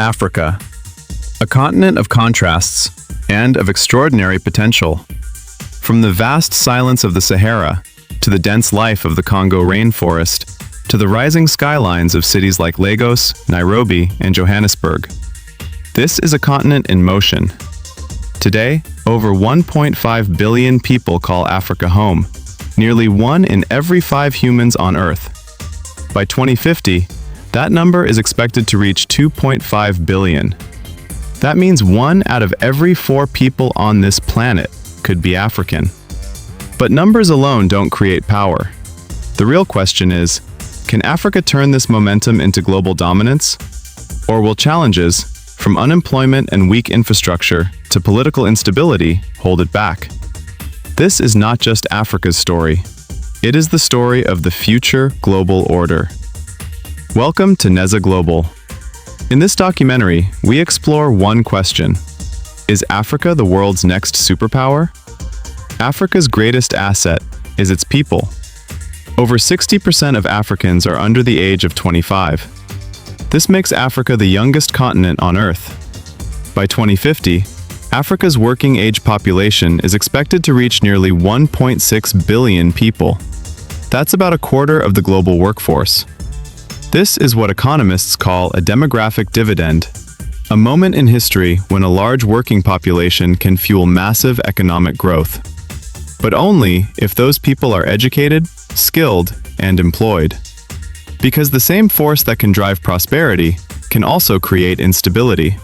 Africa, a continent of contrasts and of extraordinary potential. From the vast silence of the Sahara, to the dense life of the Congo rainforest, to the rising skylines of cities like Lagos, Nairobi, and Johannesburg. This is a continent in motion. Today, over 1.5 billion people call Africa home, nearly 1 in every 5 humans on Earth. By 2050, that number is expected to reach 2.5 billion. That means 1 out of every 4 people on this planet could be African. But numbers alone don't create power. The real question is, can Africa turn this momentum into global dominance? Or will challenges, from unemployment and weak infrastructure to political instability, hold it back? This is not just Africa's story. It is the story of the future global order. Welcome to NEZA Global. In this documentary, we explore one question. Is Africa the world's next superpower? Africa's greatest asset is its people. Over 60% of Africans are under the age of 25. This makes Africa the youngest continent on Earth. By 2050, Africa's working-age population is expected to reach nearly 1.6 billion people. That's about a quarter of the global workforce. This is what economists call a demographic dividend, a moment in history when a large working population can fuel massive economic growth. But only if those people are educated, skilled, and employed. Because the same force that can drive prosperity can also create instability.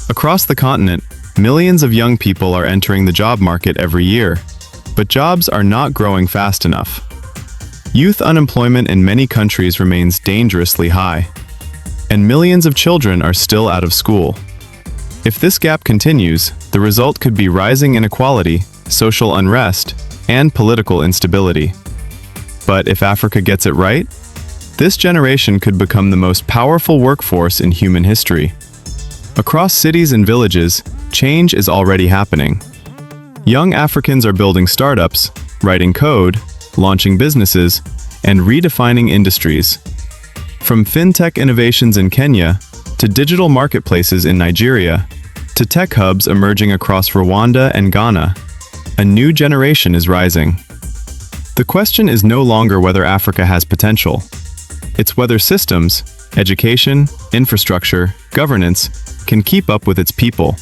Across the continent, millions of young people are entering the job market every year, but jobs are not growing fast enough. Youth unemployment in many countries remains dangerously high, and millions of children are still out of school. If this gap continues, the result could be rising inequality, social unrest, and political instability. But if Africa gets it right, this generation could become the most powerful workforce in human history. Across cities and villages, change is already happening. Young Africans are building startups, writing code, launching businesses, and redefining industries. From fintech innovations in Kenya, to digital marketplaces in Nigeria, to tech hubs emerging across Rwanda and Ghana, a new generation is rising. The question is no longer whether Africa has potential. It's whether systems, education, infrastructure, governance, can keep up with its people.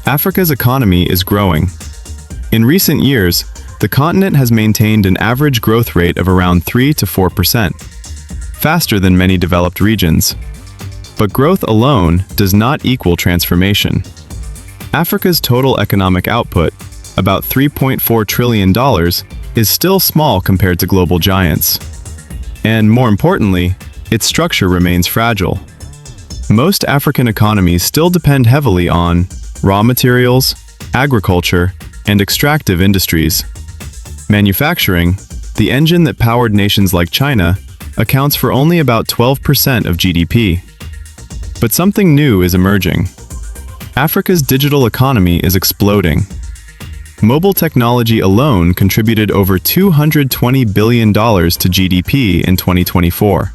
Africa's economy is growing. In recent years, the continent has maintained an average growth rate of around 3 to 4%, faster than many developed regions. But growth alone does not equal transformation. Africa's total economic output, about $3.4 trillion, is still small compared to global giants. And more importantly, its structure remains fragile. Most African economies still depend heavily on raw materials, agriculture, and extractive industries. Manufacturing, the engine that powered nations like China, accounts for only about 12% of GDP. But something new is emerging. Africa's digital economy is exploding. Mobile technology alone contributed over $220 billion to GDP in 2024.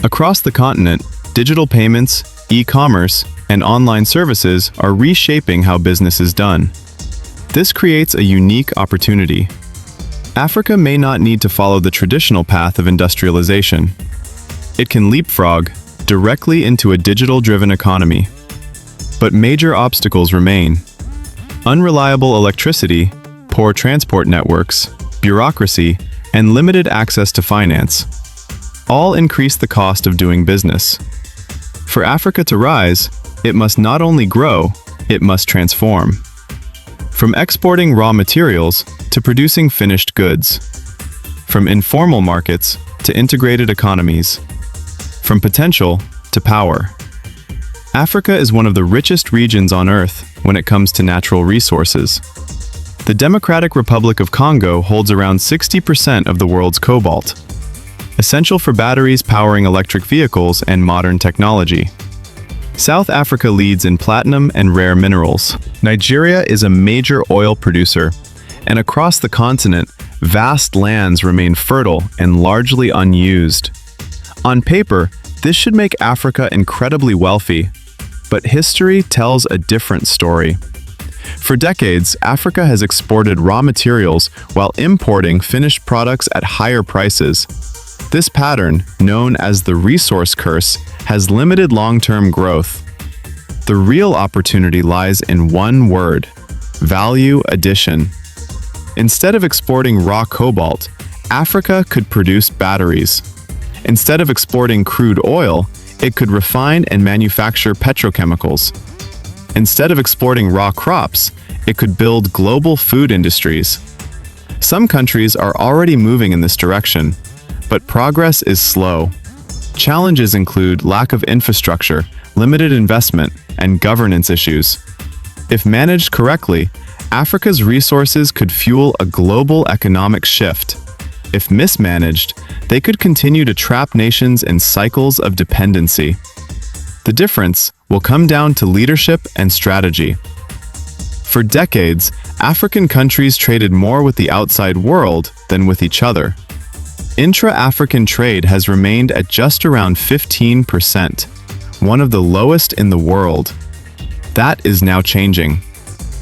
Across the continent, digital payments, e-commerce, and online services are reshaping how business is done. This creates a unique opportunity. Africa may not need to follow the traditional path of industrialization. It can leapfrog directly into a digital-driven economy. But major obstacles remain. Unreliable electricity, poor transport networks, bureaucracy, and limited access to finance all increase the cost of doing business. For Africa to rise, it must not only grow, it must transform. From exporting raw materials to producing finished goods. From informal markets to integrated economies. From potential to power. Africa is one of the richest regions on Earth when it comes to natural resources. The Democratic Republic of Congo holds around 60% of the world's cobalt, essential for batteries powering electric vehicles and modern technology. South Africa leads in platinum and rare minerals. Nigeria is a major oil producer, and across the continent, vast lands remain fertile and largely unused. On paper, This should make Africa incredibly wealthy, but history tells a different story. For decades, Africa has exported raw materials while importing finished products at higher prices. This pattern, known as the resource curse, has limited long-term growth. The real opportunity lies in one word: value addition. Instead of exporting raw cobalt, Africa could produce batteries. Instead of exporting crude oil, it could refine and manufacture petrochemicals. Instead of exporting raw crops, it could build global food industries. Some countries are already moving in this direction, but progress is slow. Challenges include lack of infrastructure, limited investment, and governance issues. If managed correctly, Africa's resources could fuel a global economic shift. If mismanaged, they could continue to trap nations in cycles of dependency. The difference will come down to leadership and strategy. For decades, African countries traded more with the outside world than with each other. Intra-African trade has remained at just around 15%, one of the lowest in the world. That is now changing.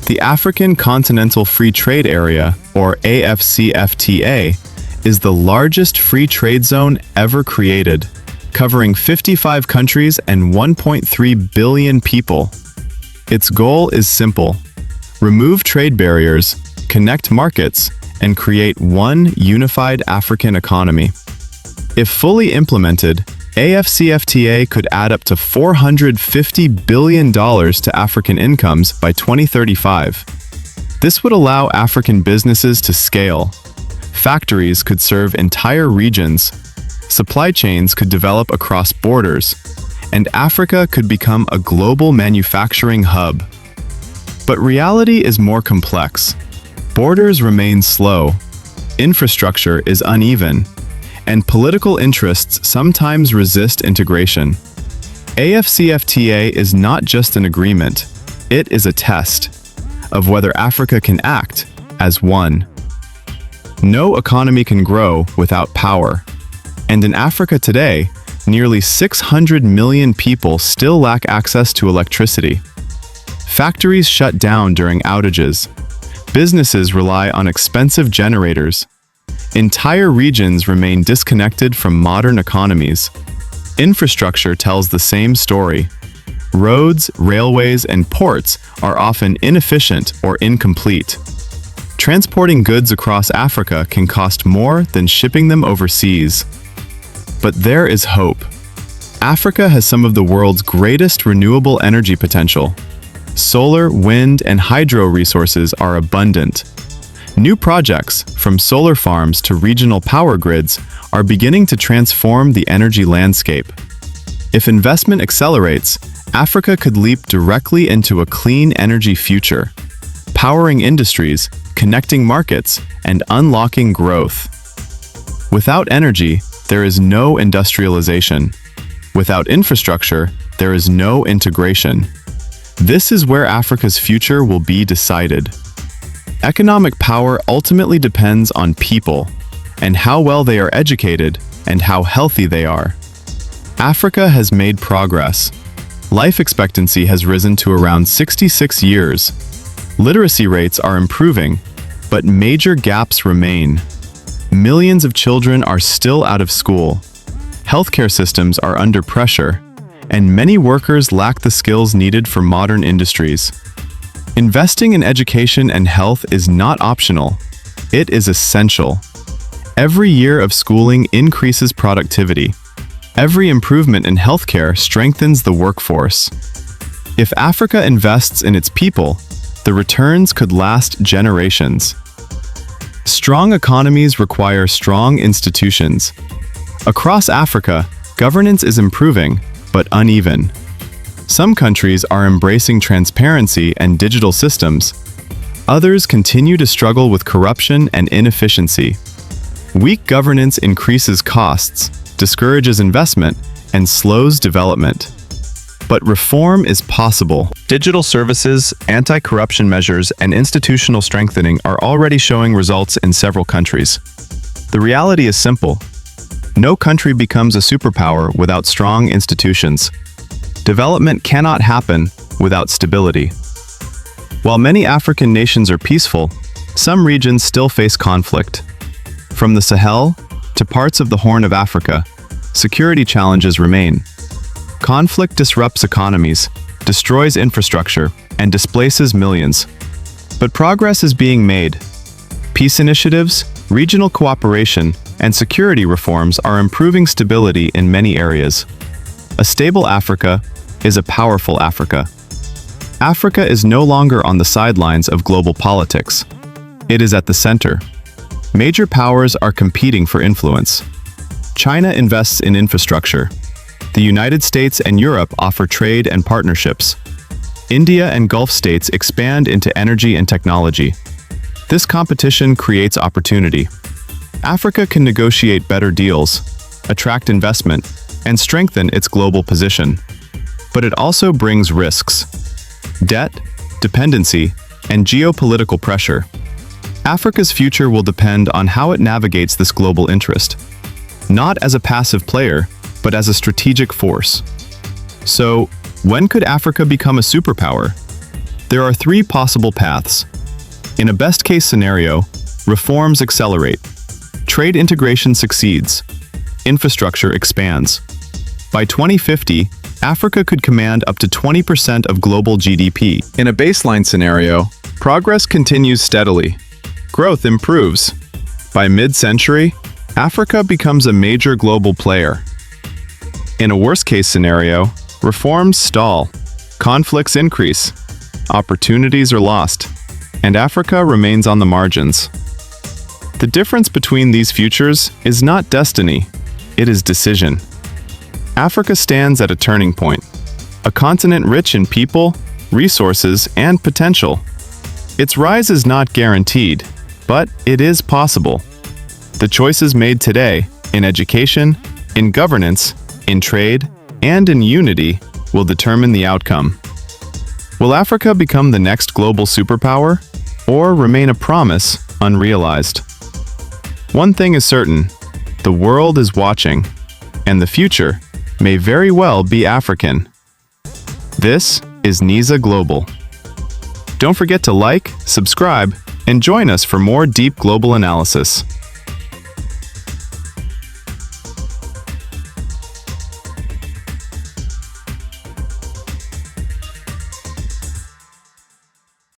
The African Continental Free Trade Area, or AFCFTA, is the largest free trade zone ever created, covering 55 countries and 1.3 billion people. Its goal is simple: remove trade barriers, connect markets, and create one unified African economy. If fully implemented, AFCFTA could add up to $450 billion to African incomes by 2035. This would allow African businesses to scale. Factories could serve entire regions, supply chains could develop across borders, and Africa could become a global manufacturing hub. But reality is more complex. Borders remain slow, infrastructure is uneven, and political interests sometimes resist integration. AFCFTA is not just an agreement, it is a test of whether Africa can act as one. No economy can grow without power. And in Africa today, nearly 600 million people still lack access to electricity. Factories shut down during outages. Businesses rely on expensive generators. Entire regions remain disconnected from modern economies. Infrastructure tells the same story. Roads, railways, and ports are often inefficient or incomplete. Transporting goods across Africa can cost more than shipping them overseas. But there is hope. Africa has some of the world's greatest renewable energy potential. Solar, wind, and hydro resources are abundant. New projects, from solar farms to regional power grids, are beginning to transform the energy landscape. If investment accelerates, Africa could leap directly into a clean energy future, powering industries, connecting markets, and unlocking growth. Without energy, there is no industrialization. Without infrastructure, there is no integration. This is where Africa's future will be decided. Economic power ultimately depends on people, and how well they are educated, and how healthy they are. Africa has made progress. Life expectancy has risen to around 66 years. Literacy rates are improving, but major gaps remain. Millions of children are still out of school. Healthcare systems are under pressure, and many workers lack the skills needed for modern industries. Investing in education and health is not optional. It is essential. Every year of schooling increases productivity. Every improvement in healthcare strengthens the workforce. If Africa invests in its people, the returns could last generations. Strong economies require strong institutions. Across Africa, governance is improving, but uneven. Some countries are embracing transparency and digital systems. Others continue to struggle with corruption and inefficiency. Weak governance increases costs, discourages investment, and slows development. But reform is possible. Digital services, anti-corruption measures, and institutional strengthening are already showing results in several countries. The reality is simple. No country becomes a superpower without strong institutions. Development cannot happen without stability. While many African nations are peaceful, some regions still face conflict. From the Sahel to parts of the Horn of Africa, security challenges remain. Conflict disrupts economies, destroys infrastructure, and displaces millions. But progress is being made. Peace initiatives, regional cooperation, and security reforms are improving stability in many areas. A stable Africa is a powerful Africa. Africa is no longer on the sidelines of global politics. It is at the center. Major powers are competing for influence. China invests in infrastructure. The United States and Europe offer trade and partnerships. India and Gulf states expand into energy and technology. This competition creates opportunity. Africa can negotiate better deals, attract investment, and strengthen its global position. But it also brings risks: debt, dependency, and geopolitical pressure. Africa's future will depend on how it navigates this global interest, not as a passive player, but as a strategic force. So, when could Africa become a superpower? There are three possible paths. In a best-case scenario, reforms accelerate. Trade integration succeeds. Infrastructure expands. By 2050, Africa could command up to 20% of global GDP. In a baseline scenario, progress continues steadily. Growth improves. By mid-century, Africa becomes a major global player. In a worst-case scenario, reforms stall, conflicts increase, opportunities are lost, and Africa remains on the margins. The difference between these futures is not destiny, it is decision. Africa stands at a turning point, a continent rich in people, resources, and potential. Its rise is not guaranteed, but it is possible. The choices made today, in education, in governance, in trade, and in unity, will determine the outcome. Will Africa become the next global superpower, or remain a promise unrealized? One thing is certain: the world is watching, and the future may very well be African. This is NEZA Global. Don't forget to like, subscribe, and join us for more deep global analysis.